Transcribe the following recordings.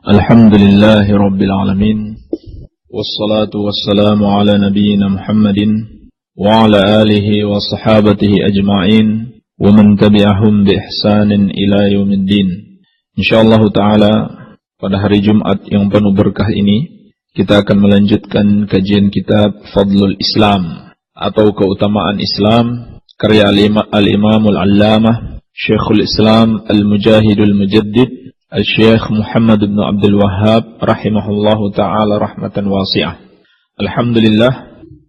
Alhamdulillahi Rabbil Alamin. Wassalatu wassalamu ala nabiyyina Muhammadin wa ala alihi wa sahabatihi ajma'in wa man tabi'ahum bi ihsanin ila yaumiddin. Insyaallah ta'ala pada hari Jumat yang penuh berkah ini kita akan melanjutkan kajian kitab Fadlul Islam atau keutamaan Islam karya Al-Imamul Allamah Syekhul Islam Al-Mujahidul Mujaddid Al-Syekh Muhammad bin Abdul Wahhab rahimahullahu ta'ala rahmatan wasi'ah. Alhamdulillah,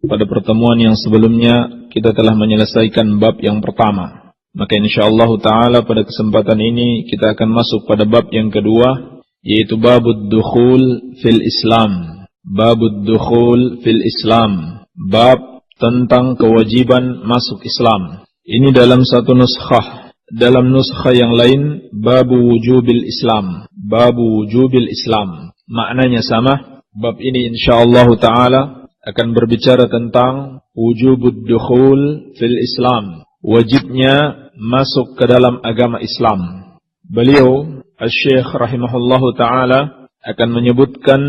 pada pertemuan yang sebelumnya kita telah menyelesaikan bab yang pertama. Maka insyaallah ta'ala pada kesempatan ini kita akan masuk pada bab yang kedua, yaitu babud dukhul fil Islam. Babud dukhul fil Islam, bab tentang kewajiban masuk Islam. Ini dalam satu nuskhah. Dalam nuskha yang lain, babu wujubil Islam. Babu wujubil Islam. Maknanya sama. Bab ini insyaallah ta'ala akan berbicara tentang wujubud dukhul fil Islam. Wajibnya masuk ke dalam agama Islam. Beliau, Al-Syekh rahimahullahu ta'ala akan menyebutkan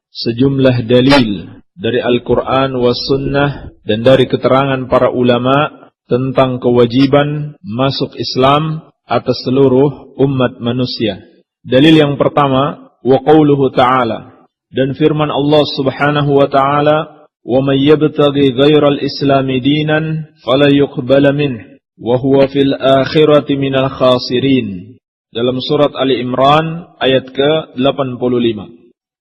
sejumlah dalil dari Al-Quran was Sunnah dan dari keterangan para ulama tentang kewajiban masuk Islam atas seluruh umat manusia. Dalil yang pertama, wa qauluhu ta'ala, dan firman Allah subhanahu wa ta'ala, wa man yabtaghi ghairal islami dinan fala yuqbala minh wa huwa fil akhirati minal khasirin. Dalam surat Ali Imran ayat ke-85.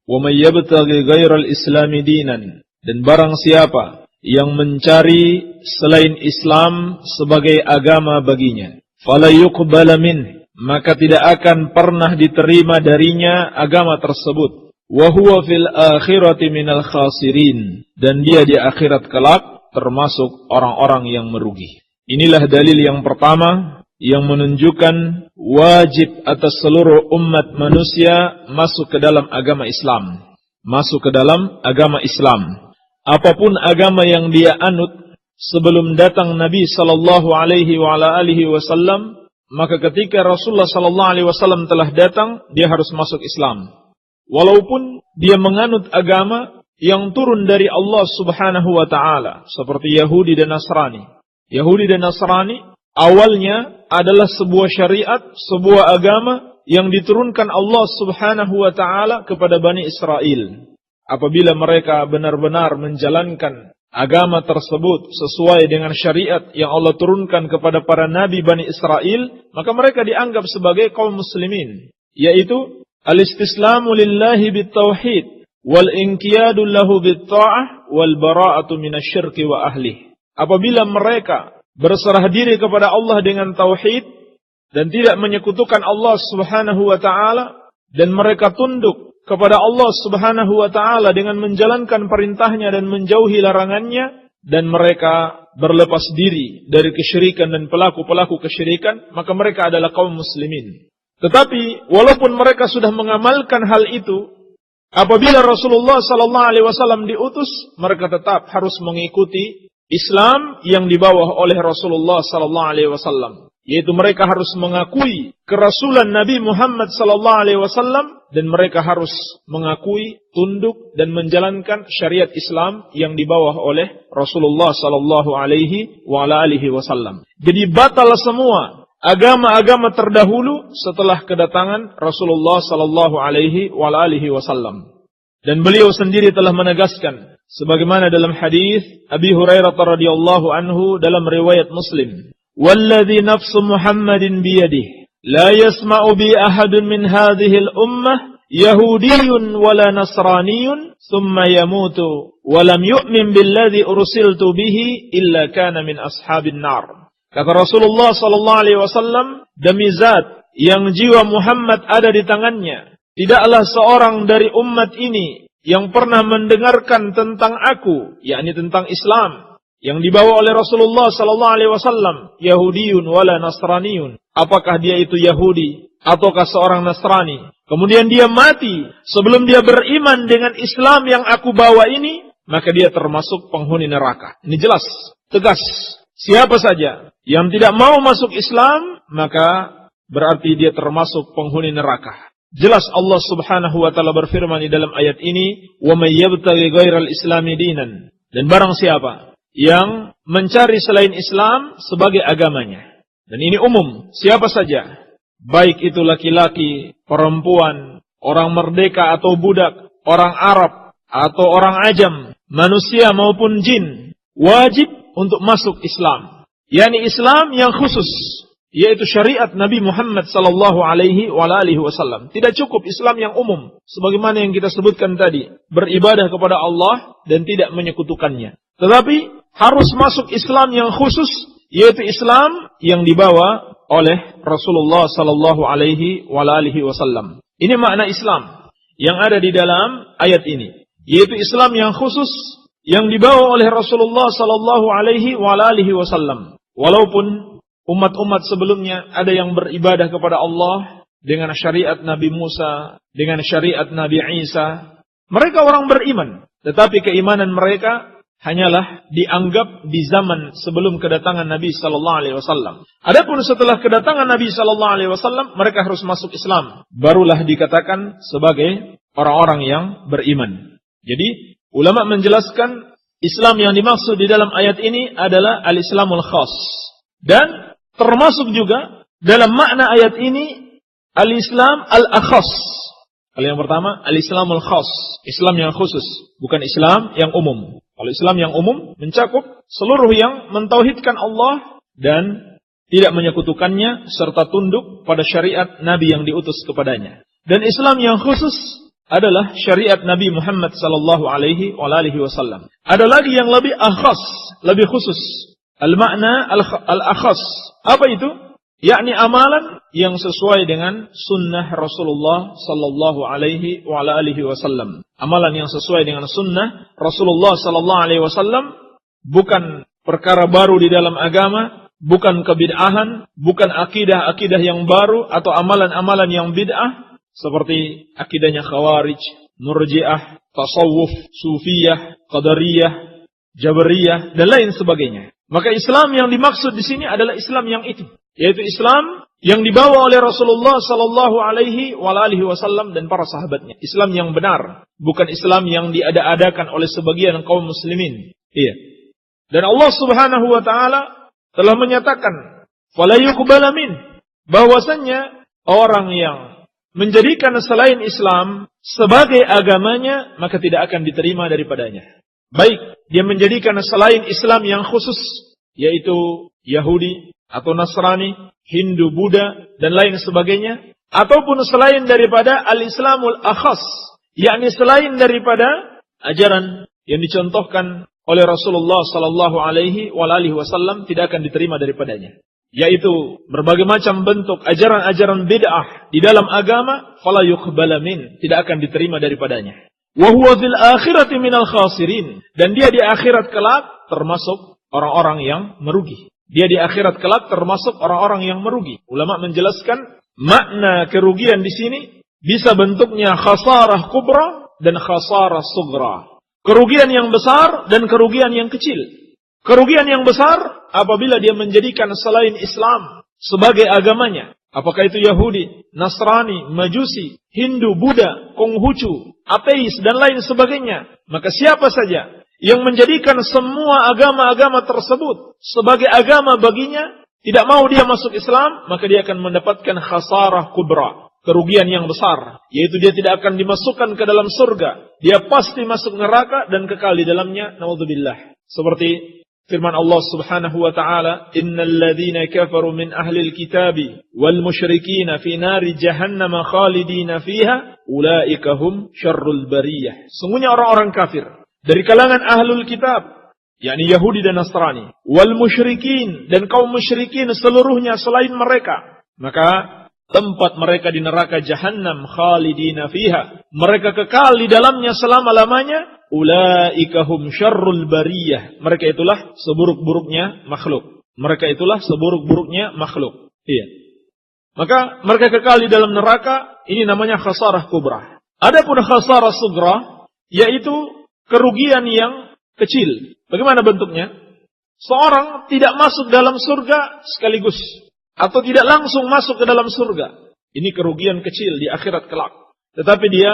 Wa man yabtaghi ghairal islami dinan, dan barang siapa yang mencari selain Islam sebagai agama baginya, fala yuqbala minh, maka tidak akan pernah diterima darinya agama tersebut. Wa huwa fil akhirati minal khasirin, dan dia di akhirat kelak termasuk orang-orang yang merugi. Inilah dalil yang pertama yang menunjukkan wajib atas seluruh umat manusia masuk ke dalam agama Islam. Masuk ke dalam agama Islam. Apapun agama yang dia anut sebelum datang Nabi sallallahu alaihi wasallam, maka ketika Rasulullah sallallahu alaihi wasallam telah datang, dia harus masuk Islam. Walaupun dia menganut agama yang turun dari Allah Subhanahu wa taala, seperti Yahudi dan Nasrani. Yahudi dan Nasrani awalnya adalah sebuah syariat, sebuah agama yang diturunkan Allah Subhanahu wa taala kepada Bani Israel. Apabila mereka benar-benar menjalankan agama tersebut sesuai dengan syariat yang Allah turunkan kepada para nabi Bani Israel, maka mereka dianggap sebagai kaum muslimin, yaitu al-istislamu lillahi bit-tauhid wal inqiyadu lahu bit-ta'ah wal bara'atu minasyirki wa ahlihi. Apabila mereka berserah diri kepada Allah dengan tauhid dan tidak menyekutukan Allah Subhanahu wa taala, dan mereka tunduk kepada Allah Subhanahu wa ta'ala dengan menjalankan perintahnya dan menjauhi larangannya, dan mereka berlepas diri dari kesyirikan dan pelaku-pelaku kesyirikan, maka mereka adalah kaum muslimin. Tetapi walaupun mereka sudah mengamalkan hal itu, apabila Rasulullah sallallahu alaihi wasallam diutus, mereka tetap harus mengikuti Islam yang dibawa oleh Rasulullah sallallahu alaihi wasallam, yaitu mereka harus mengakui kerasulan Nabi Muhammad sallallahu alaihi wasallam, dan mereka harus mengakui, tunduk dan menjalankan syariat Islam yang dibawa oleh Rasulullah sallallahu alaihi wasallam. Jadi batal semua agama-agama terdahulu setelah kedatangan Rasulullah sallallahu alaihi wasallam. Dan beliau sendiri telah menegaskan, sebagaimana dalam hadis Abi Hurairah radhiyallahu anhu dalam riwayat Muslim, "Walladzi nafsu Muhammadin biyadihi la yasma'u bi ahadun min hadhihi al-ummah yahudiyyun wala nasraniyyun thumma yamutu wa lam yu'min billadzi ursiltu bihi illa kana min ashabin nar." Kata Rasulullah sallallahu alaihi wasallam, demi zat yang jiwa Muhammad ada di tangannya, tidaklah seorang dari umat ini yang pernah mendengarkan tentang aku, yakni tentang Islam yang dibawa oleh Rasulullah sallallahu alaihi wasallam, Yahudiyun wala Nasraniyun, apakah dia itu Yahudi ataukah seorang Nasrani, kemudian dia mati sebelum dia beriman dengan Islam yang aku bawa ini, maka dia termasuk penghuni neraka. Ini jelas, tegas. Siapa saja yang tidak mau masuk Islam, maka berarti dia termasuk penghuni neraka. Jelas Allah Subhanahu wa taala berfirman di dalam ayat ini, "Wa may yabtaghi ghairal islami dinan." Dan barang siapa yang mencari selain Islam sebagai agamanya. Dan ini umum, siapa saja, baik itu laki-laki, perempuan, orang merdeka atau budak, orang Arab atau orang ajam, manusia maupun jin, wajib untuk masuk Islam. yakni Islam yang khusus, yaitu syariat Nabi Muhammad sallallahu alaihi wasallam. Tidak cukup Islam yang umum, sebagaimana yang kita sebutkan tadi, beribadah kepada Allah dan tidak menyekutukannya. Tetapi harus masuk Islam yang khusus, yaitu Islam yang dibawa oleh Rasulullah sallallahu alaihi wasallam. Ini makna Islam yang ada di dalam ayat ini, yaitu Islam yang khusus yang dibawa oleh Rasulullah sallallahu alaihi wasallam. Walaupun umat-umat sebelumnya ada yang beribadah kepada Allah dengan syariat Nabi Musa, dengan syariat Nabi Isa. Mereka orang beriman, tetapi keimanan mereka hanyalah dianggap di zaman sebelum kedatangan Nabi sallallahu alaihi wasallam. Adapun setelah kedatangan Nabi sallallahu alaihi wasallam, mereka harus masuk Islam. Barulah dikatakan sebagai orang-orang yang beriman. Jadi, ulama menjelaskan Islam yang dimaksud di dalam ayat ini adalah al-Islamul khas. Dan termasuk juga dalam makna ayat ini al-Islam al-akhas. Kalau yang pertama, al-Islamul khas, Islam yang khusus, bukan Islam yang umum. Kalau Islam yang umum mencakup seluruh yang mentauhidkan Allah dan tidak menyekutukannya serta tunduk pada syariat Nabi yang diutus kepadanya. Dan Islam yang khusus adalah syariat Nabi Muhammad sallallahu alaihi wasallam. Ada lagi yang lebih akhas, lebih khusus. Al-makna al-akhas. Apa itu? Yakni amalan yang sesuai dengan sunnah Rasulullah sallallahu alaihi wasallam. Amalan yang sesuai dengan sunnah Rasulullah sallallahu alaihi wasallam, bukan perkara baru di dalam agama, bukan kebid'ahan, bukan akidah-akidah yang baru atau amalan-amalan yang bid'ah seperti akidahnya Khawarij, Murji'ah, Tasawuf, Sufiyah, Qadariyah, Jabariyah dan lain sebagainya. Maka Islam yang dimaksud di sini adalah Islam yang itu, yaitu Islam yang dibawa oleh Rasulullah sallallahu alaihi wasallam dan para sahabatnya. Islam yang benar, bukan Islam yang diada-adakan oleh sebagian kaum muslimin. Iya. Dan Allah Subhanahu wa taala telah menyatakan, "Fala yuqbala min", bahwasannya orang yang menjadikan selain Islam sebagai agamanya, maka tidak akan diterima daripadanya. Baik dia menjadikan selain Islam yang khusus, yaitu Yahudi atau Nasrani, Hindu, Buddha, dan lain sebagainya, ataupun selain daripada al-Islamul akhas, yakni selain daripada ajaran yang dicontohkan oleh Rasulullah sallallahu alaihi wasallam, tidak akan diterima daripadanya. Yaitu berbagai macam bentuk ajaran-ajaran bid'ah di dalam agama, fala yuqbala min, tidak akan diterima daripadanya. Wa huwa fil akhirati minal khasirin, dan dia di akhirat kelak termasuk orang-orang yang merugi. Dia di akhirat kelak termasuk orang-orang yang merugi. Ulama menjelaskan makna kerugian di sini bisa bentuknya khasarah kubra dan khasarah sugra. Kerugian yang besar dan kerugian yang kecil. Kerugian yang besar apabila dia menjadikan selain Islam sebagai agamanya. Apakah itu Yahudi, Nasrani, Majusi, Hindu, Buddha, Konghucu, ateis, dan lain sebagainya. Maka siapa saja yang menjadikan semua agama-agama tersebut sebagai agama baginya, tidak mau dia masuk Islam, maka dia akan mendapatkan khasarah kubra, kerugian yang besar, yaitu dia tidak akan dimasukkan ke dalam surga. Dia pasti masuk neraka dan kekal di dalamnya, naudzubillah. Seperti firman Allah Subhanahu wa taala, "Innal ladzina kafaru min ahlil kitabi wal musyrikina fi nari jahannam khalidina fiha ulaika hum syarrul bariyah." Sungguhnya orang-orang kafir dari kalangan ahlul kitab, yakni Yahudi dan Nasrani, wal musyrikin, dan kaum musyrikin seluruhnya selain mereka, maka tempat mereka di neraka jahannam khalidina fiha, mereka kekal di dalamnya selama-lamanya. Ulaika hum syarrul bariyah, mereka itulah seburuk-buruknya makhluk. Mereka itulah seburuk-buruknya makhluk. Iya. Maka mereka kekal di dalam neraka, ini namanya khasarah kubra. Adapun khasarah sugra, yaitu kerugian yang kecil. Bagaimana bentuknya? Seorang tidak masuk dalam surga sekaligus, atau tidak langsung masuk ke dalam surga. Ini kerugian kecil di akhirat kelak. Tetapi dia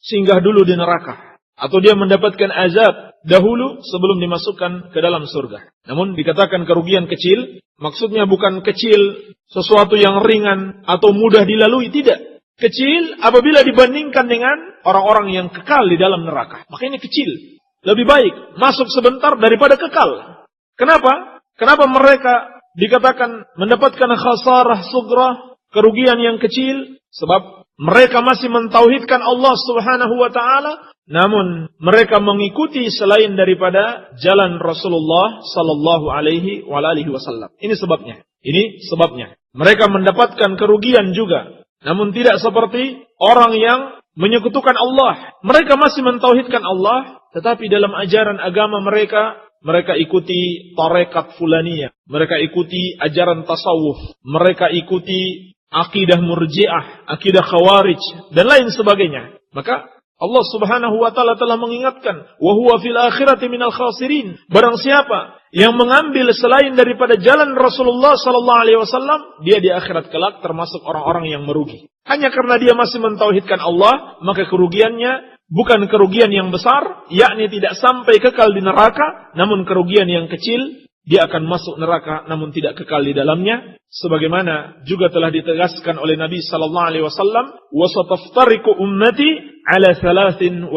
singgah dulu di neraka. Atau dia mendapatkan azab dahulu sebelum dimasukkan ke dalam surga. Namun dikatakan kerugian kecil, maksudnya bukan kecil sesuatu yang ringan atau mudah dilalui, tidak. Kecil apabila dibandingkan dengan orang-orang yang kekal di dalam neraka. Makanya kecil. Lebih baik masuk sebentar daripada kekal. Kenapa? Kenapa mereka dikatakan mendapatkan khasarah sugrah, kerugian yang kecil? Sebab mereka masih mentauhidkan Allah Subhanahu wa taala, namun mereka mengikuti selain daripada jalan Rasulullah sallallahu alaihi wasallam. Ini sebabnya. Ini sebabnya. Mereka mendapatkan kerugian juga, namun tidak seperti orang yang menyekutukan Allah. Mereka masih mentauhidkan Allah, tetapi dalam ajaran agama mereka ikuti tarekat fulaniyah, mereka ikuti ajaran tasawuf, mereka ikuti akidah murji'ah, akidah khawarij, dan lain sebagainya. Maka Allah Subhanahu wa taala telah mengingatkan, wa huwa fil akhirati minal khasirin. Barang siapa yang mengambil selain daripada jalan Rasulullah sallallahu alaihi wasallam, dia di akhirat kelak termasuk orang-orang yang merugi. Hanya karena dia masih mentauhidkan Allah, maka kerugiannya bukan kerugian yang besar, yakni tidak sampai kekal di neraka, namun kerugian yang kecil, dia akan masuk neraka namun tidak kekal di dalamnya, sebagaimana juga telah ditegaskan oleh Nabi sallallahu alaihi wasallam, wa sataftariqu ummati ala 73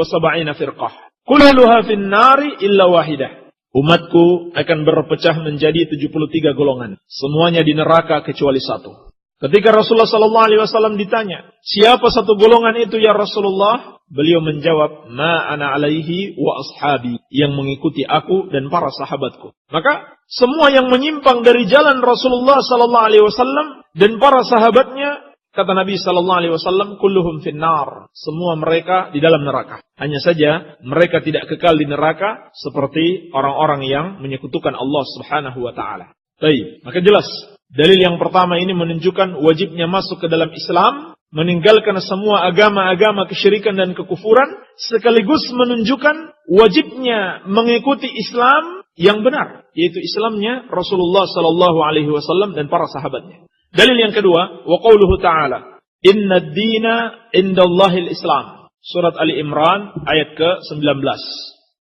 firqah kulluha fin nari illa wahidah. Umatku akan berpecah menjadi 73 golongan, semuanya di neraka kecuali satu. Ketika Rasulullah sallallahu alaihi wasallam ditanya, siapa satu golongan itu ya Rasulullah? Beliau menjawab, ma ana alaihi wa ashabi, yang mengikuti aku dan para sahabatku. Maka semua yang menyimpang dari jalan Rasulullah sallallahu alaihi wasallam dan para sahabatnya, kata Nabi sallallahu alaihi wasallam, kulluhum finnar, semua mereka di dalam neraka. Hanya saja mereka tidak kekal di neraka seperti orang-orang yang menyekutukan Allah Subhanahu wa taala. Baik, maka jelas dalil yang pertama ini menunjukkan wajibnya masuk ke dalam Islam, meninggalkan semua agama-agama kesyirikan dan kekufuran, sekaligus menunjukkan wajibnya mengikuti Islam yang benar, yaitu Islamnya Rasulullah sallallahu alaihi wasallam dan para sahabatnya. Dalil yang kedua, wa qauluhu ta'ala, inna ad-dina indallahil Islam. Surat Ali Imran ayat ke-19.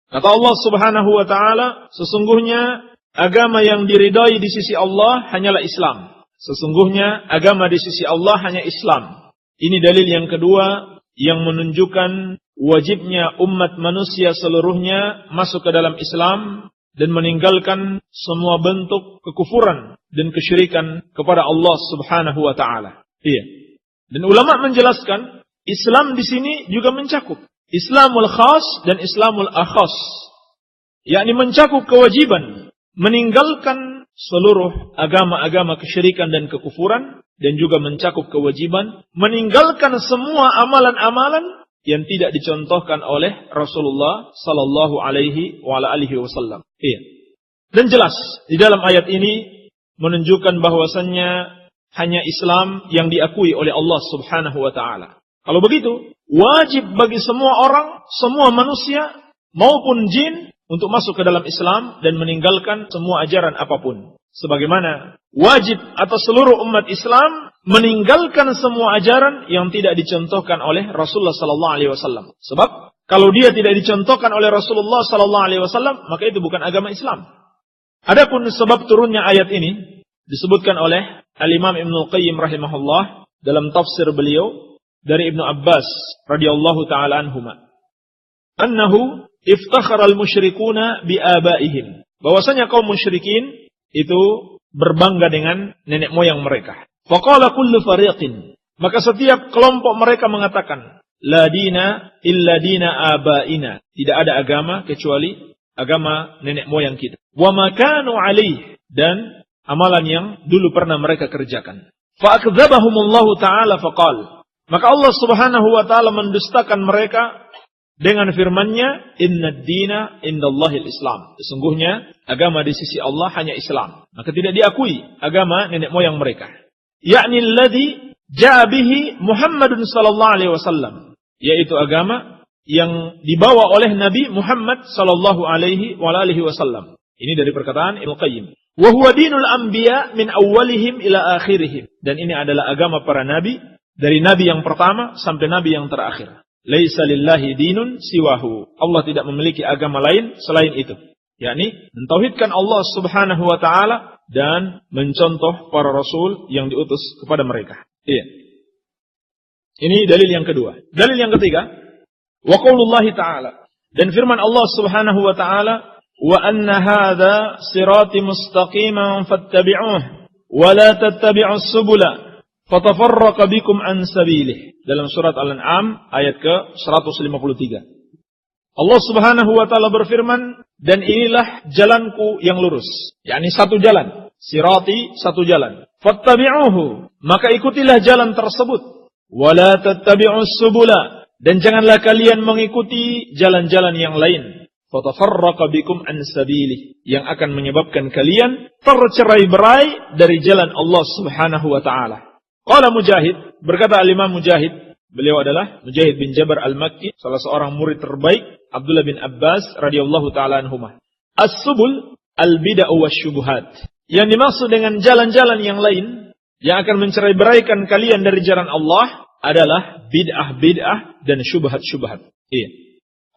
Kata Allah Subhanahu wa taala, sesungguhnya agama yang diridai di sisi Allah hanyalah Islam. Sesungguhnya agama di sisi Allah hanya Islam. Ini dalil yang kedua yang menunjukkan wajibnya umat manusia seluruhnya masuk ke dalam Islam dan meninggalkan semua bentuk kekufuran dan kesyirikan kepada Allah Subhanahu wa taala. Iya. Dan ulama menjelaskan Islam di sini juga mencakup Islamul khas dan Islamul akhas. Yakni mencakup kewajiban meninggalkan seluruh agama-agama kesyirikan dan kekufuran, dan juga mencakup kewajiban meninggalkan semua amalan-amalan yang tidak dicontohkan oleh Rasulullah sallallahu alaihi wasallam. Iya. Dan jelas di dalam ayat ini menunjukkan bahwasannya hanya Islam yang diakui oleh Allah Subhanahu wa taala. Kalau begitu, wajib bagi semua orang, semua manusia maupun jin untuk masuk ke dalam Islam dan meninggalkan semua ajaran apapun. Sebagaimana wajib atas seluruh umat Islam meninggalkan semua ajaran yang tidak dicontohkan oleh Rasulullah sallallahu alaihi wasallam. Sebab kalau dia tidak dicontohkan oleh Rasulullah sallallahu alaihi wasallam, maka itu bukan agama Islam. Adapun sebab turunnya ayat ini disebutkan oleh Al-Imam Ibnu Qayyim rahimahullah dalam tafsir beliau dari Ibnu Abbas radhiyallahu taala anhuma. Annahu iftakhara al-musyrikuna biabaihim. Bahwasanya kaum musyrikin itu berbangga dengan nenek moyang mereka. Faqala kullu fariqin, maka setiap kelompok mereka mengatakan, la dina illa dina abaina, tidak ada agama kecuali agama nenek moyang kita. Wa ma kanu alaih, dan amalan yang dulu pernah mereka kerjakan. Fa akdzabahumullahu taala faqal, maka Allah Subhanahu wa taala mendustakan mereka dengan firman-Nya, innad dina indallahil Islam. Sesungguhnya agama di sisi Allah hanya Islam. Maka tidak diakui agama nenek moyang mereka. Yakni alladhi ja'a bihi Muhammadun sallallahu alaihi wasallam, yaitu agama yang dibawa oleh Nabi Muhammad sallallahu alaihi wasallam. Ini dari perkataan Ibnu Qayyim. Wa huwa dinul anbiya min awwalihim ila akhirihim. Dan ini adalah agama para nabi Dari nabi yang pertama sampai nabi yang terakhir. Laisa lillahi dinun siwahu. Allah tidak memiliki agama lain selain itu. Yakni mentauhidkan Allah Subhanahu wa taala dan mencontoh para rasul yang diutus kepada mereka. Iya. Ini dalil yang kedua. Dalil yang ketiga, wa qaulullahi ta'ala. Dan firman Allah Subhanahu wa taala, wa anna hadza sirati mustaqiman fattabi'uhu wa la tattabi'us subula fatafarraqa bikum an sabilih. Dalam surat Al-An'am ayat ke-153. Allah Subhanahu wa taala berfirman, dan inilah jalanku yang lurus. Yakni satu jalan. Sirati, satu jalan. Fattabi'uhu, maka ikutilah jalan tersebut. Wala tattabi'us subula, dan janganlah kalian mengikuti jalan-jalan yang lain. Fatafarraqa bikum an sabilih, yang akan menyebabkan kalian tercerai-berai dari jalan Allah Subhanahu wa taala. Qala Mujahid, berkata Al-Imam Mujahid, beliau adalah Mujahid bin Jabr Al-Makki, salah seorang murid terbaik Abdullah bin Abbas radhiyallahu taala anhuma. As-subul al-bid'ah wasyubuhat. Yang dimaksud dengan jalan-jalan yang lain yang akan mencerai-beraikan kalian dari jalan Allah adalah bid'ah-bid'ah dan syubhat-syubhat. Iya.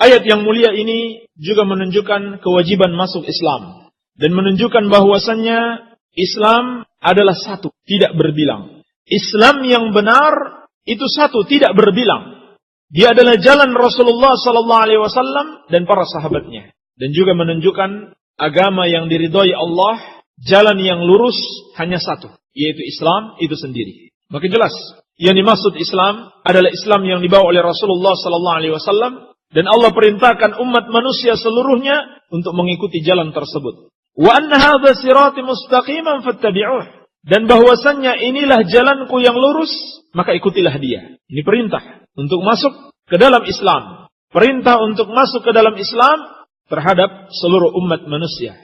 Ayat yang mulia ini juga menunjukkan kewajiban masuk Islam dan menunjukkan bahwasannya Islam adalah satu, tidak berbilang. Islam yang benar itu satu, tidak berbilang. Dia adalah jalan Rasulullah sallallahu alaihi wasallam dan para sahabatnya. Dan juga menunjukkan agama yang diridhai Allah, jalan yang lurus hanya satu, yaitu Islam itu sendiri. Maka jelas, yang dimaksud Islam adalah Islam yang dibawa oleh Rasulullah sallallahu alaihi wasallam dan Allah perintahkan umat manusia seluruhnya untuk mengikuti jalan tersebut. Wa anna hadza sirati mustaqiman fattabi'uh. Dan bahwasannya inilah jalanku yang lurus, maka ikutilah dia. Ini perintah untuk masuk ke dalam Islam. Perintah untuk masuk ke dalam Islam terhadap seluruh umat manusia.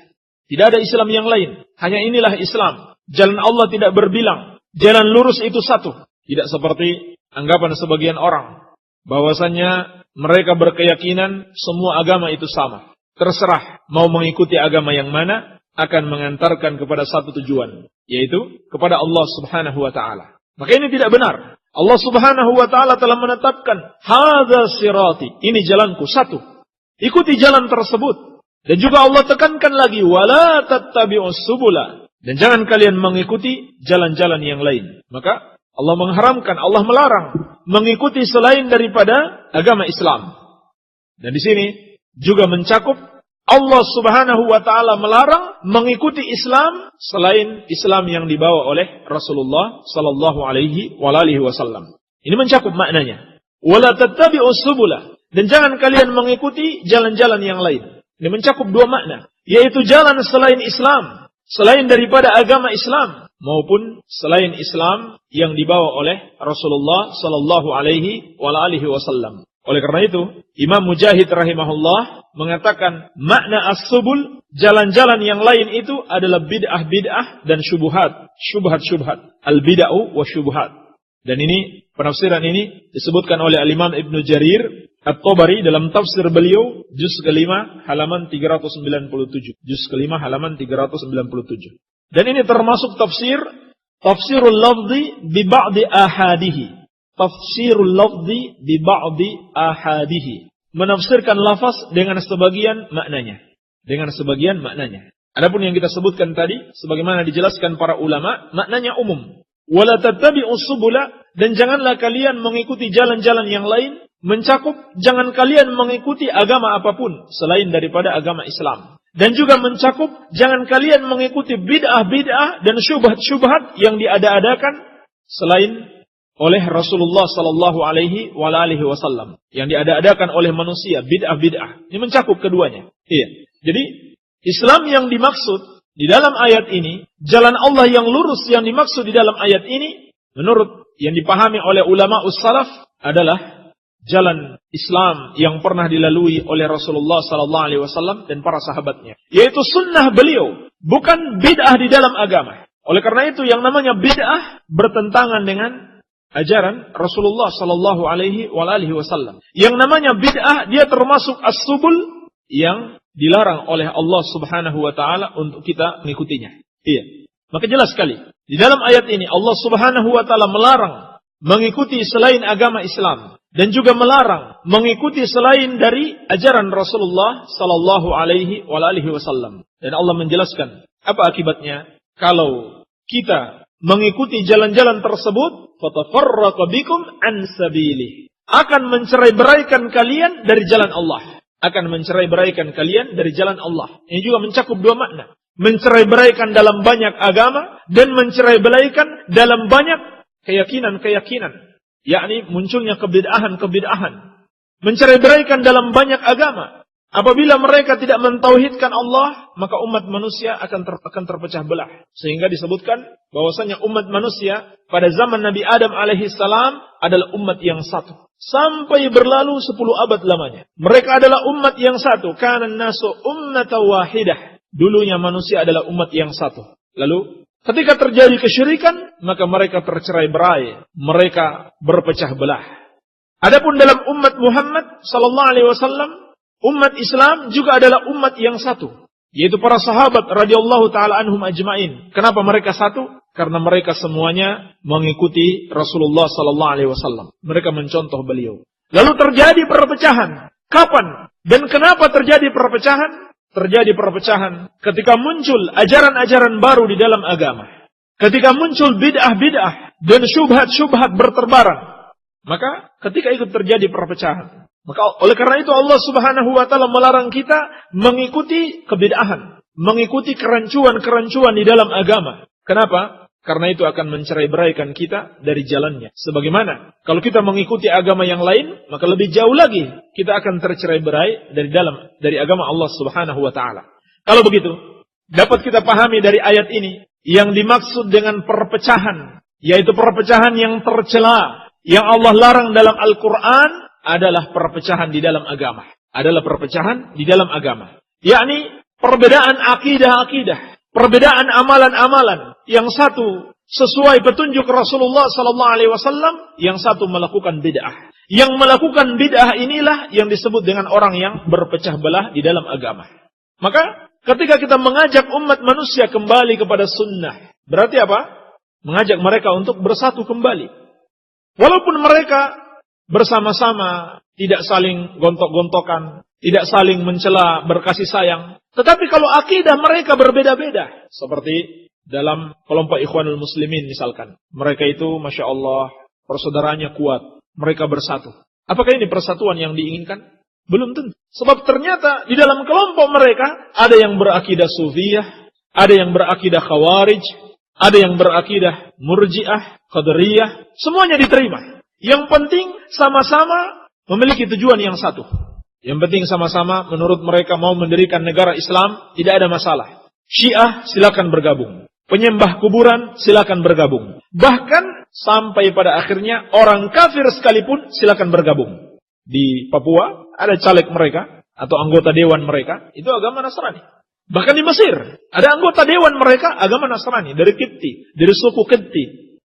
Tidak ada Islam yang lain. Hanya inilah Islam. Jalan Allah tidak berbilang. Jalan lurus itu satu. Tidak seperti anggapan sebagian orang. Bahwasannya mereka berkeyakinan semua agama itu sama. Terserah mau mengikuti agama yang mana, akan mengantarkan kepada satu tujuan, yaitu kepada Allah Subhanahu wa taala. Maka ini tidak benar. Allah Subhanahu wa taala telah menetapkan hadza sirati, ini jalanku satu. Ikuti jalan tersebut. Dan juga Allah tekankan lagi wala tattabi'us subula, dan jangan kalian mengikuti jalan-jalan yang lain. Maka Allah mengharamkan, Allah melarang mengikuti selain daripada agama Islam. Dan di sini juga mencakup Allah Subhanahu wa taala melarang mengikuti Islam selain Islam yang dibawa oleh Rasulullah sallallahu alaihi wasallam. Ini mencakup maknanya. Wala tattabi'us subula, dan jangan kalian mengikuti jalan-jalan yang lain. Ini mencakup dua makna, yaitu jalan selain Islam, selain daripada agama Islam, maupun selain Islam yang dibawa oleh Rasulullah sallallahu alaihi wasallam. Oleh karena itu, Imam Mujahid rahimahullah mengatakan makna as-subul, jalan-jalan yang lain itu adalah bid'ah-bid'ah dan syubhat, syubhat-syubhat. Al-bid'ah wa syubhat. Dan ini, penafsiran ini disebutkan oleh Al-Imam Ibn Jarir At-Tabari dalam tafsir beliau, juz ke-5 halaman 397. Juz ke-5 halaman 397. Dan ini termasuk tafsirul lafzi bi ba'di ahadihi. Tafsirul lafzi bi ba'di ahadihi. Menafsirkan lafaz dengan sebagian maknanya. Dengan sebagian maknanya. Adapun yang kita sebutkan tadi, sebagaimana dijelaskan para ulama, maknanya umum. Wala tattabi'us subula, dan janganlah kalian mengikuti jalan-jalan yang lain, mencakup jangan kalian mengikuti agama apapun selain daripada agama Islam. Dan juga mencakup jangan kalian mengikuti bid'ah-bid'ah dan syubhat-syubhat yang diada-adakan selain oleh Rasulullah sallallahu alaihi wasallam, yang diada-adakan oleh manusia, bid'ah-bid'ah. Ini mencakup keduanya. Iya. Jadi Islam yang dimaksud di dalam ayat ini, jalan Allah yang lurus yang dimaksud di dalam ayat ini, menurut yang dipahami oleh ulama us-salaf adalah jalan Islam yang pernah dilalui oleh Rasulullah sallallahu alaihi wasallam dan para sahabatnya, yaitu sunnah beliau, bukan bid'ah di dalam agama. Oleh karena itu yang namanya bid'ah bertentangan dengan ajaran Rasulullah sallallahu alaihi wasallam. Yang namanya bid'ah dia termasuk as-subul yang dilarang oleh Allah Subhanahu wa taala untuk kita mengikutinya. Iya. Maka jelas sekali di dalam ayat ini Allah Subhanahu wa taala melarang mengikuti selain agama Islam dan juga melarang mengikuti selain dari ajaran Rasulullah sallallahu alaihi wasallam. Dan Allah menjelaskan apa akibatnya kalau kita mengikuti jalan-jalan tersebut, fatafarraqu bikum an sabilihi. Akan mencerai-beraikan kalian dari jalan Allah. Akan mencerai-beraikan kalian dari jalan Allah. Ini juga mencakup dua makna. Mencerai-beraikan dalam banyak agama dan mencerai-beraikan dalam banyak keyakinan-keyakinan. Yakni munculnya kebid'ahan-kebid'ahan. Mencerai-beraikan dalam banyak agama. Apabila mereka tidak mentauhidkan Allah, maka umat manusia akan terpecah belah. Sehingga disebutkan bahwasanya umat manusia pada zaman Nabi Adam alaihissalam adalah umat yang satu. Sampai berlalu 10 abad lamanya. Mereka adalah umat yang satu. Kanan nasu ummatan wahidah. Dulunya manusia adalah umat yang satu. Lalu ketika terjadi kesyirikan, maka mereka tercerai-berai. Mereka berpecah belah. Adapun dalam umat Muhammad sallallahu alaihi wasallam, umat Islam juga adalah umat yang satu, yaitu para sahabat radhiyallahu taala anhum ajmain. Kenapa mereka satu? Karena mereka semuanya mengikuti Rasulullah sallallahu alaihi wasallam. Mereka mencontoh beliau. Lalu terjadi perpecahan. Kapan dan kenapa terjadi perpecahan? Terjadi perpecahan ketika muncul ajaran-ajaran baru di dalam agama. Ketika muncul bid'ah-bid'ah dan syubhat-syubhat berterbaran. Maka ketika itu terjadi perpecahan. Maka oleh karena itu Allah Subhanahu wa taala melarang kita mengikuti kebid'ahan, mengikuti kerancuan-kerancuan di dalam agama. Kenapa? Karena itu akan mencerai-beraikan kita dari jalannya. Sebagaimana kalau kita mengikuti agama yang lain, maka lebih jauh lagi kita akan tercerai-berai dari agama Allah Subhanahu wa taala. Kalau begitu, dapat kita pahami dari ayat ini yang dimaksud dengan perpecahan, yaitu perpecahan yang tercela, yang Allah larang dalam Al-Qur'an adalah perpecahan di dalam agama. Adalah perpecahan di dalam agama. Yakni perbedaan akidah-akidah. Perbedaan amalan-amalan. Yang satu sesuai petunjuk Rasulullah sallallahu alaihi wasallam, yang satu melakukan bid'ah. Yang melakukan bid'ah inilah yang disebut dengan orang yang berpecah belah di dalam agama. Maka ketika kita mengajak umat manusia kembali kepada sunnah, berarti apa? Mengajak mereka untuk bersatu kembali. Walaupun mereka bersama-sama, tidak saling gontok-gontokan, tidak saling mencela, berkasih sayang. Tetapi kalau akidah mereka berbeda-beda, seperti dalam kelompok Ikhwanul Muslimin misalkan, mereka itu Masya Allah, persaudaranya kuat, mereka bersatu. Apakah ini persatuan yang diinginkan? Belum tentu. Sebab ternyata di dalam kelompok mereka, ada yang berakidah Sufiyah, ada yang berakidah Khawarij, ada yang berakidah Murji'ah, Qadariyah, semuanya diterima. Yang penting sama-sama memiliki tujuan yang satu. Yang penting sama-sama menurut mereka mau mendirikan negara Islam, tidak ada masalah. Syiah silakan bergabung. Penyembah kuburan silakan bergabung. Bahkan sampai pada akhirnya orang kafir sekalipun silakan bergabung. Di Papua ada caleg mereka atau anggota dewan mereka, itu agama Nasrani. Bahkan di Mesir ada anggota dewan mereka agama Nasrani dari Kipti, dari suku Kipti.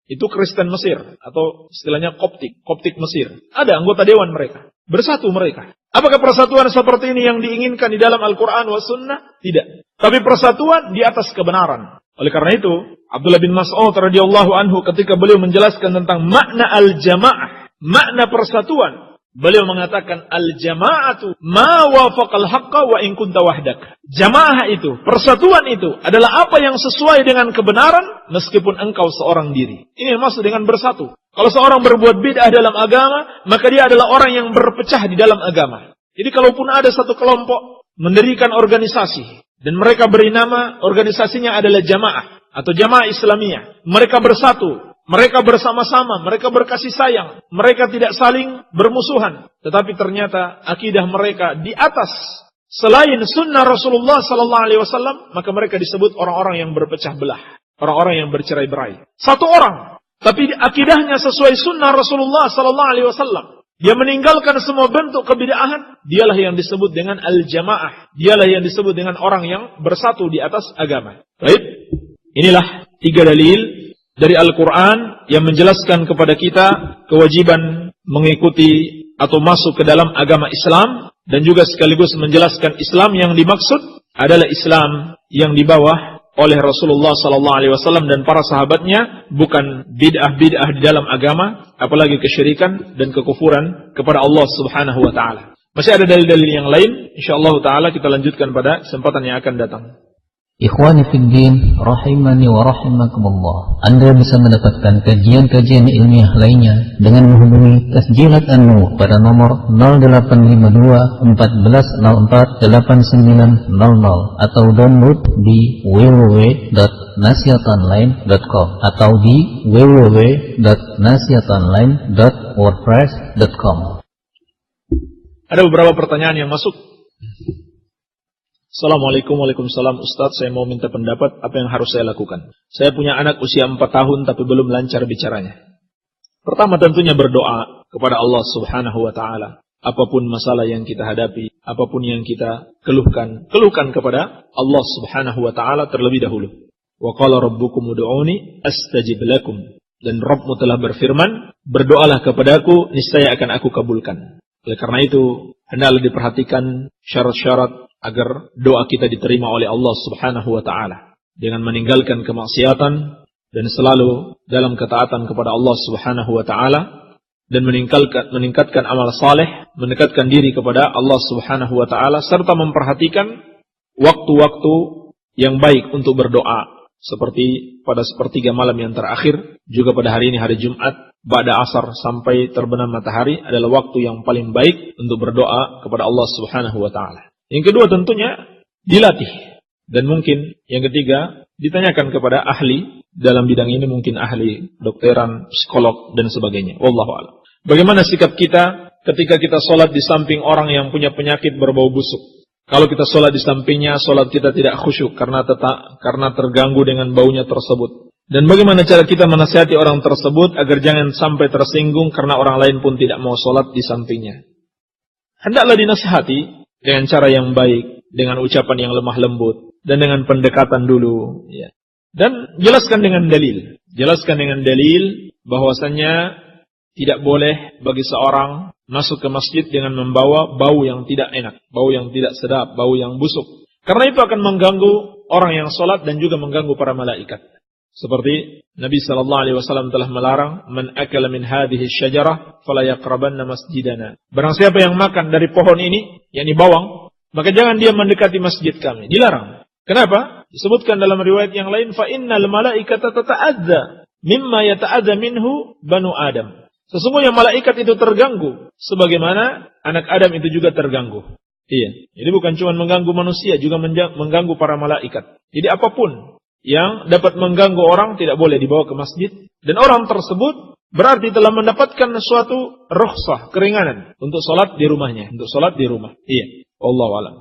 Itu Kristen Mesir atau istilahnya Koptik Mesir. Ada anggota dewan mereka. Bersatu mereka. Apakah persatuan seperti ini yang diinginkan di dalam Al-Quran wa Sunnah? Tidak. Tapi persatuan di atas kebenaran. Oleh karena itu, Abdullah bin Mas'ud radhiyallahu anhu ketika beliau menjelaskan tentang makna al-jamaah, makna persatuan, beliau mengatakan al-jama'atu ma wafaqal haqqa wa in kunta wahdak. Jamaah itu, persatuan itu adalah apa yang sesuai dengan kebenaran meskipun engkau seorang diri. Ini maksud dengan bersatu. Kalau seorang berbuat bid'ah dalam agama, maka dia adalah orang yang berpecah di dalam agama. Jadi kalaupun ada satu kelompok mendirikan organisasi dan mereka beri nama organisasinya adalah jamaah atau jamaah Islamiyah, mereka bersatu. Mereka bersama-sama, mereka berkasih sayang, mereka tidak saling bermusuhan. Tetapi ternyata akidah mereka di atas selain sunnah Rasulullah sallallahu alaihi wasallam, maka mereka disebut orang-orang yang berpecah belah, orang-orang yang bercerai-berai. Satu orang, tapi akidahnya sesuai sunnah Rasulullah sallallahu alaihi wasallam. Dia meninggalkan semua bentuk kebid'ahan, dialah yang disebut dengan al-jamaah. Dialah yang disebut dengan orang yang bersatu di atas agama. Baik, inilah 3 dalil dari Al-Quran yang menjelaskan kepada kita kewajiban mengikuti atau masuk ke dalam agama Islam, dan juga sekaligus menjelaskan Islam yang dimaksud adalah Islam yang di bawah oleh Rasulullah sallallahu alaihi wasallam dan para sahabatnya, bukan bid'ah-bid'ah di dalam agama, apalagi kesyirikan dan kekufuran kepada Allah Subhanahu wa taala. Masih ada dalil-dalil yang lain, insyaallah taala kita lanjutkan pada kesempatan yang akan datang. Ikhwani fiddin, rahimani wa rahimakumullah. Anda bisa mendapatkan kajian-kajian ilmiah lainnya dengan menghubungi Tasjilat An-Nur pada nomor 0852 1404 8900 atau download di www.nasihatonline.com atau di www.nasihatonline.wordpress.com. Ada beberapa pertanyaan yang masuk. Assalamualaikum, waalaikumsalam. Ustadz, saya mau minta pendapat apa yang harus saya lakukan. Saya punya anak usia 4 tahun tapi belum lancar bicaranya. Pertama tentunya berdoa kepada Allah Subhanahu wa taala. Apapun masalah yang kita hadapi, apapun yang kita keluhkan kepada Allah Subhanahu wa taala terlebih dahulu. Wa qala rabbukum ud'uni astajib lakum. Dan Rabbmu telah berfirman, berdoalah kepadaku, niscaya akan aku kabulkan. Oleh karena itu, hendaklah diperhatikan syarat-syarat agar doa kita diterima oleh Allah Subhanahu wa taala dengan meninggalkan kemaksiatan dan selalu dalam ketaatan kepada Allah Subhanahu wa taala dan meningkatkan amal saleh, mendekatkan diri kepada Allah Subhanahu wa taala serta memperhatikan waktu-waktu yang baik untuk berdoa, seperti pada sepertiga malam yang terakhir, juga pada hari ini hari Jumat ba'da asar sampai terbenam matahari adalah waktu yang paling baik untuk berdoa kepada Allah Subhanahu wa taala. Yang kedua tentunya dilatih. Dan mungkin yang ketiga ditanyakan kepada ahli dalam bidang ini, mungkin ahli dokteran, psikolog dan sebagainya. Wallahu a'lam. Bagaimana sikap kita ketika kita sholat di samping orang yang punya penyakit berbau busuk? Kalau kita sholat di sampingnya, sholat kita tidak khusyuk karena terganggu dengan baunya tersebut. Dan bagaimana cara kita menasihati orang tersebut agar jangan sampai tersinggung karena orang lain pun tidak mau sholat di sampingnya? Hendaklah dinasihati dengan cara yang baik, dengan ucapan yang lemah lembut, dan dengan pendekatan dulu. Ya. Dan jelaskan dengan dalil. Jelaskan dengan dalil bahwasannya tidak boleh bagi seorang masuk ke masjid dengan membawa bau yang tidak enak, bau yang tidak sedap, bau yang busuk. Karena itu akan mengganggu orang yang sholat dan juga mengganggu para malaikat. Seperti Nabi SAW telah melarang, man akala min hadhihi syajarah fala yaqrabanna masjidana. Barang siapa yang makan dari pohon ini, yakni bawang, maka jangan dia mendekati masjid kami. Dilarang. Kenapa? Disebutkan dalam riwayat yang lain, fa innal malaikata tata'adza mimma yata'adza minhu banu Adam. Sesungguhnya malaikat itu terganggu sebagaimana anak Adam itu juga terganggu. Iya. Jadi bukan cuma mengganggu manusia, juga mengganggu para malaikat. Jadi apapun yang dapat mengganggu orang tidak boleh dibawa ke masjid. Dan orang tersebut berarti telah mendapatkan suatu rukhsah, keringanan untuk sholat di rumahnya. Untuk sholat di rumah. Iya. Wallahu a'lam.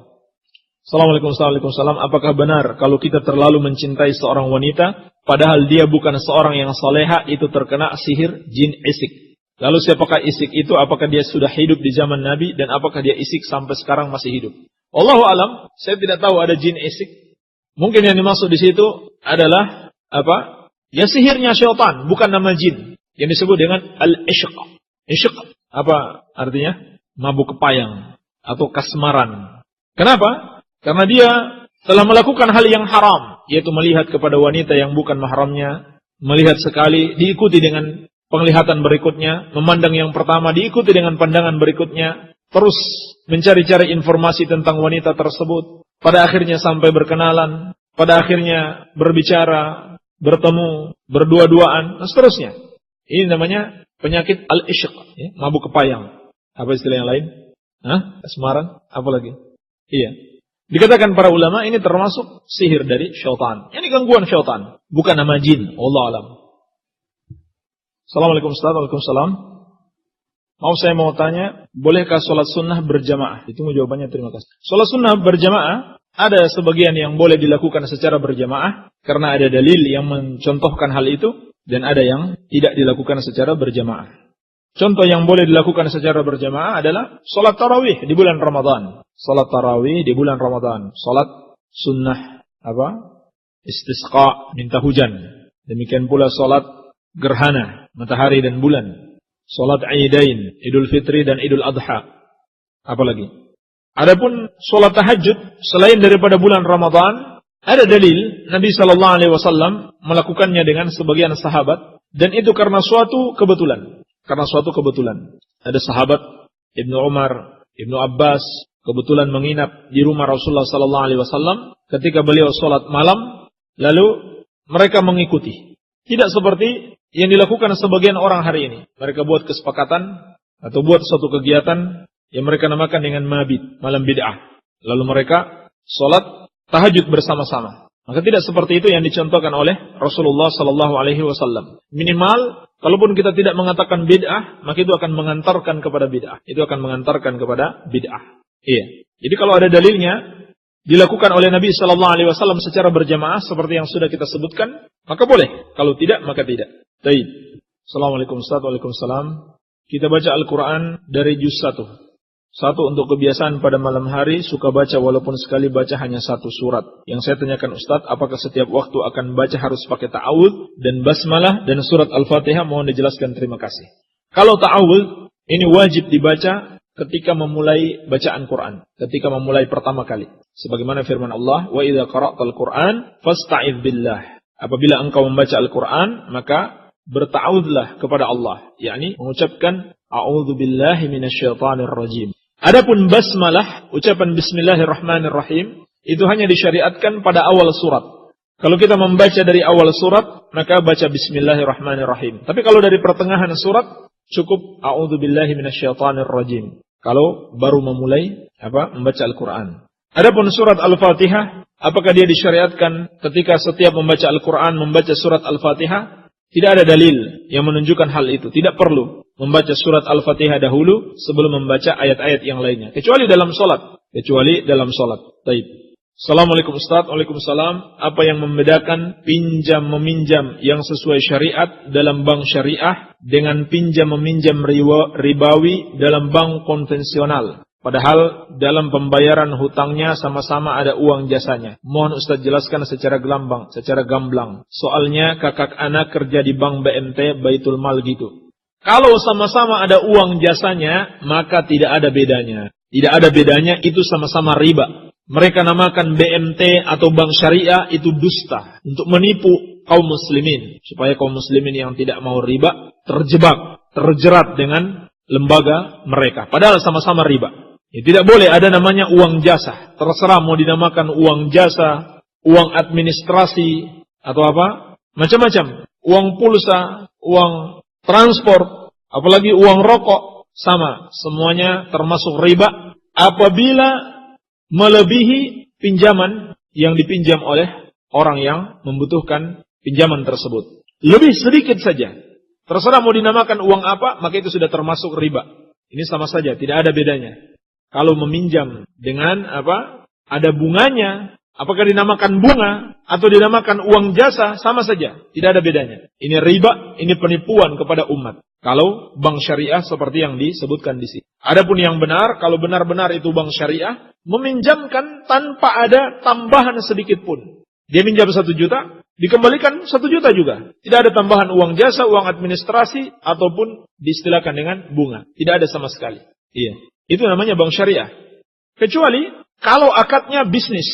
Assalamualaikum warahmatullahi wabarakatuh. Apakah benar kalau kita terlalu mencintai seorang wanita, padahal dia bukan seorang yang saleha, itu terkena sihir jin isik? Lalu siapakah isik itu? Apakah dia sudah hidup di zaman Nabi? Dan apakah dia isik sampai sekarang masih hidup? Wallahu a'lam. Saya tidak tahu ada jin isik. Mungkin yang dimaksud di situ adalah apa? Ya sihirnya syaitan, bukan nama jin. Yang disebut dengan al-ishq. Ishq apa artinya? Mabuk kepayang atau kasmaran. Kenapa? Karena dia telah melakukan hal yang haram, yaitu melihat kepada wanita yang bukan mahramnya, melihat sekali, diikuti dengan penglihatan berikutnya, memandang yang pertama, diikuti dengan pandangan berikutnya, terus mencari-cari informasi tentang wanita tersebut. Pada akhirnya sampai berkenalan, pada akhirnya berbicara, bertemu, berdua-duaan, dan seterusnya. Ini namanya penyakit al-ishq, ya, mabuk kepayang. Apa istilah yang lain? Kasmaran? Apa lagi? Iya. Dikatakan para ulama ini termasuk sihir dari syaitan. Ini gangguan syaitan, bukan nama jin. Wallahu a'lam. Assalamualaikum warahmatullahi wabarakatuh. Saya mau tanya, bolehkah sholat sunnah berjamaah? Ditunggu jawabannya, terima kasih. Sholat sunnah berjamaah, ada sebagian yang boleh dilakukan secara berjamaah, karena ada dalil yang mencontohkan hal itu, dan ada yang tidak dilakukan secara berjamaah. Contoh yang boleh dilakukan secara berjamaah adalah sholat tarawih di bulan Ramadan. Sholat tarawih di bulan Ramadan. Sholat sunnah, istisqa, minta hujan. Demikian pula sholat gerhana, matahari dan bulan. Salat Aidain, Idul Fitri dan Idul Adha. Apalagi? Adapun salat tahajud selain daripada bulan Ramadan, Ada dalil Nabi Shallallahu Alaihi Wasallam melakukannya dengan sebagian sahabat, dan itu karena suatu kebetulan. Karena suatu kebetulan. Ada sahabat Ibnu Umar, Ibnu Abbas kebetulan menginap di rumah Rasulullah Shallallahu Alaihi Wasallam ketika beliau sholat malam, lalu mereka mengikuti. Tidak seperti yang dilakukan sebagian orang hari ini. Mereka buat kesepakatan atau buat suatu kegiatan yang mereka namakan dengan mabit, malam bid'ah. Lalu mereka sholat tahajud bersama-sama. Maka tidak seperti itu yang dicontohkan oleh Rasulullah Sallallahu Alaihi Wasallam. Minimal, kalaupun kita tidak mengatakan bid'ah, maka itu akan mengantarkan kepada bid'ah. Itu akan mengantarkan kepada bid'ah. Iya. Jadi kalau ada dalilnya dilakukan oleh Nabi Sallallahu Alaihi Wasallam secara berjamaah seperti yang sudah kita sebutkan, maka boleh. Kalau tidak, maka tidak. Baik. Assalamualaikum warahmatullahi wabarakatuh. Kita baca Al-Quran dari juz 1. Satu, untuk kebiasaan pada malam hari suka baca walaupun sekali baca hanya satu surat. Yang saya tanyakan Ustadz, apakah setiap waktu akan baca harus pakai ta'awudz dan basmalah dan surat Al-Fatihah? Mohon dijelaskan, terima kasih. Kalau ta'awudz ini wajib dibaca ketika memulai bacaan Quran, ketika memulai pertama kali. Sebagaimana firman Allah, wa idza qara'tal Qur'an fasta'idz billah. Apabila engkau membaca Al-Quran, maka berta'awudzlah kepada Allah, yakni mengucapkan a'udzu billahi minasyaitonir rajim. Adapun basmalah, ucapan bismillahirrahmanirrahim, itu hanya disyariatkan pada awal surat. Kalau kita membaca dari awal surat, maka baca bismillahirrahmanirrahim. Tapi kalau dari pertengahan surat, cukup a'udzu billahi minasyaitonir rajim. Kalau baru memulai membaca Al-Quran. Adapun surat Al-Fatihah, apakah dia disyariatkan ketika setiap membaca Al-Quran membaca surat Al-Fatihah? Tidak ada dalil yang menunjukkan hal itu. Tidak perlu membaca surat Al-Fatihah dahulu sebelum membaca ayat-ayat yang lainnya. Kecuali dalam sholat. Baik. Assalamualaikum Ustaz. Waalaikumsalam. Apa yang membedakan pinjam-meminjam yang sesuai syariat dalam bank syariah dengan pinjam-meminjam ribawi dalam bank konvensional? Padahal dalam pembayaran hutangnya sama-sama ada uang jasanya. Mohon Ustaz jelaskan secara gamblang. Soalnya kakak anak kerja di bank BMT Baitul Mal gitu. Kalau sama-sama ada uang jasanya, maka tidak ada bedanya. Tidak ada bedanya, itu sama-sama riba. Mereka namakan BMT atau bank syariah itu dusta. Untuk menipu kaum muslimin. Supaya kaum muslimin yang tidak mau riba terjerat dengan lembaga mereka. Padahal sama-sama riba. Ya, tidak boleh ada namanya uang jasa. Terserah mau dinamakan uang jasa, uang administrasi, atau apa. Macam-macam. Uang pulsa, uang transport, apalagi uang rokok. Sama. Semuanya termasuk riba. Apabila melebihi pinjaman yang dipinjam oleh orang yang membutuhkan pinjaman tersebut. Lebih sedikit saja. Terserah mau dinamakan uang apa, maka itu sudah termasuk riba. Ini sama saja, tidak ada bedanya. Kalau meminjam dengan ada bunganya, apakah dinamakan bunga atau dinamakan uang jasa, sama saja, tidak ada bedanya. Ini riba, ini penipuan kepada umat. Kalau bank syariah seperti yang disebutkan di sini. Adapun yang benar, kalau benar-benar itu bank syariah, meminjamkan tanpa ada tambahan sedikit pun. Dia minjam 1 juta, dikembalikan 1 juta juga. Tidak ada tambahan uang jasa, uang administrasi, ataupun diistilahkan dengan bunga. Tidak ada sama sekali. Iya. Itu namanya bank syariah. Kecuali kalau akadnya bisnis.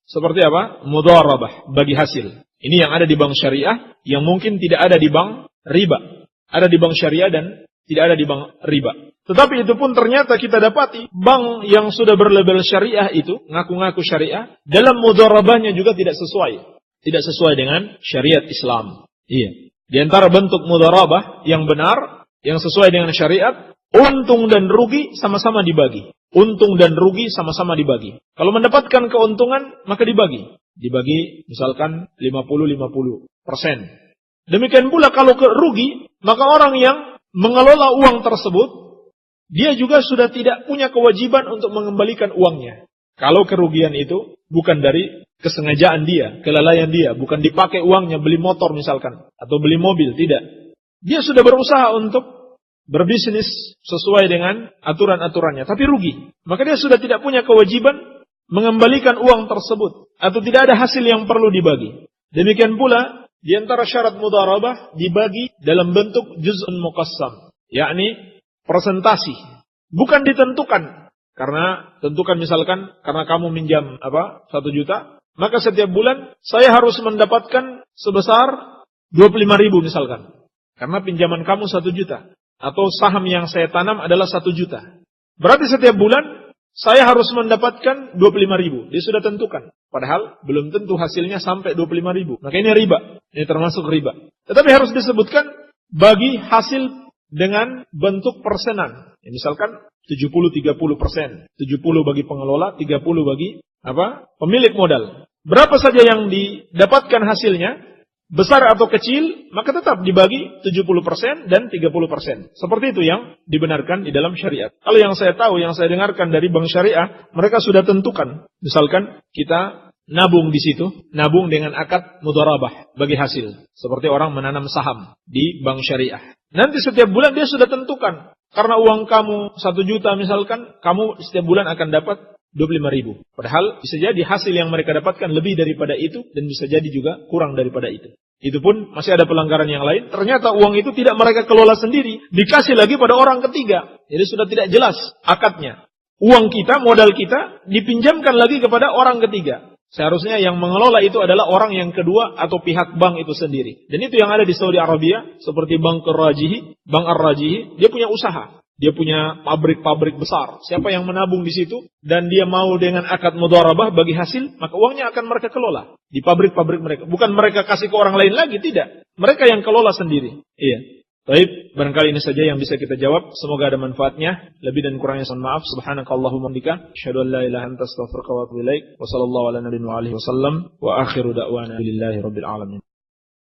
Seperti apa? Mudharabah, bagi hasil. Ini yang ada di bank syariah, yang mungkin tidak ada di bank riba. Ada di bank syariah dan tidak ada di bank riba. Tetapi itu pun ternyata kita dapati bank yang sudah berlabel syariah itu, ngaku-ngaku syariah, dalam mudharabahnya juga tidak sesuai. Tidak sesuai dengan syariat Islam. Iya. Di antara bentuk mudharabah yang benar, yang sesuai dengan syariat, untung dan rugi sama-sama dibagi. Untung dan rugi sama-sama dibagi. Kalau mendapatkan keuntungan, maka dibagi. Dibagi misalkan 50-50%. Demikian pula kalau rugi, maka orang yang mengelola uang tersebut, dia juga sudah tidak punya kewajiban untuk mengembalikan uangnya. Kalau kerugian itu bukan dari kesengajaan dia, kelalaian dia, bukan dipakai uangnya beli motor misalkan, atau beli mobil, tidak. Dia sudah berusaha untuk berbisnis sesuai dengan aturan-aturannya, tapi rugi. Maka dia sudah tidak punya kewajiban mengembalikan uang tersebut, atau tidak ada hasil yang perlu dibagi. Demikian pula, di antara syarat mudharabah dibagi dalam bentuk juz'un muqassam, yakni persentasi, bukan ditentukan. Karena tentukan misalkan karena kamu minjam 1 juta, maka setiap bulan saya harus mendapatkan sebesar 25.000 misalkan. Karena pinjaman kamu 1 juta. Atau saham yang saya tanam adalah 1 juta. Berarti setiap bulan saya harus mendapatkan 25.000. Dia sudah tentukan. Padahal belum tentu hasilnya sampai 25.000. Maka ini riba. Ini termasuk riba. Tetapi harus disebutkan bagi hasil dengan bentuk persenan. Ya, misalkan 70-30%. 70 bagi pengelola, 30 bagi pemilik modal. Berapa saja yang didapatkan hasilnya, besar atau kecil, maka tetap dibagi 70% dan 30%. Seperti itu yang dibenarkan di dalam syariat. Kalau yang saya tahu, yang saya dengarkan dari bank syariah, mereka sudah tentukan. Misalkan kita nabung di situ, nabung dengan akad mudharabah bagi hasil. Seperti orang menanam saham di bank syariah. Nanti setiap bulan dia sudah tentukan. Karena uang kamu 1 juta misalkan, kamu setiap bulan akan dapat 25.000. Padahal bisa jadi hasil yang mereka dapatkan lebih daripada itu dan bisa jadi juga kurang daripada itu. Itu pun masih ada pelanggaran yang lain. Ternyata uang itu tidak mereka kelola sendiri, dikasih lagi pada orang ketiga. Jadi sudah tidak jelas akadnya. Uang kita, modal kita dipinjamkan lagi kepada orang ketiga. Seharusnya yang mengelola itu adalah orang yang kedua atau pihak bank itu sendiri. Dan itu yang ada di Saudi Arabia, seperti Bank Ar-Rajihi, dia punya usaha. Dia punya pabrik-pabrik besar. Siapa yang menabung di situ dan dia mau dengan akad mudharabah bagi hasil, maka uangnya akan mereka kelola di pabrik-pabrik mereka. Bukan mereka kasih ke orang lain lagi, tidak. Mereka yang kelola sendiri. Iya. Baik, barangkali ini saja yang bisa kita jawab. Semoga ada manfaatnya. Lebih dan kurangnya mohon maaf. Subhanakallahumma wa bihamdika, asyhadu an la ilaha illa anta, astaghfiruka wa atubu ilaik. Wa sallallahu ala nabiyyina wa alihi wasallam. Wa akhiru da'wana billahi rabbil alamin.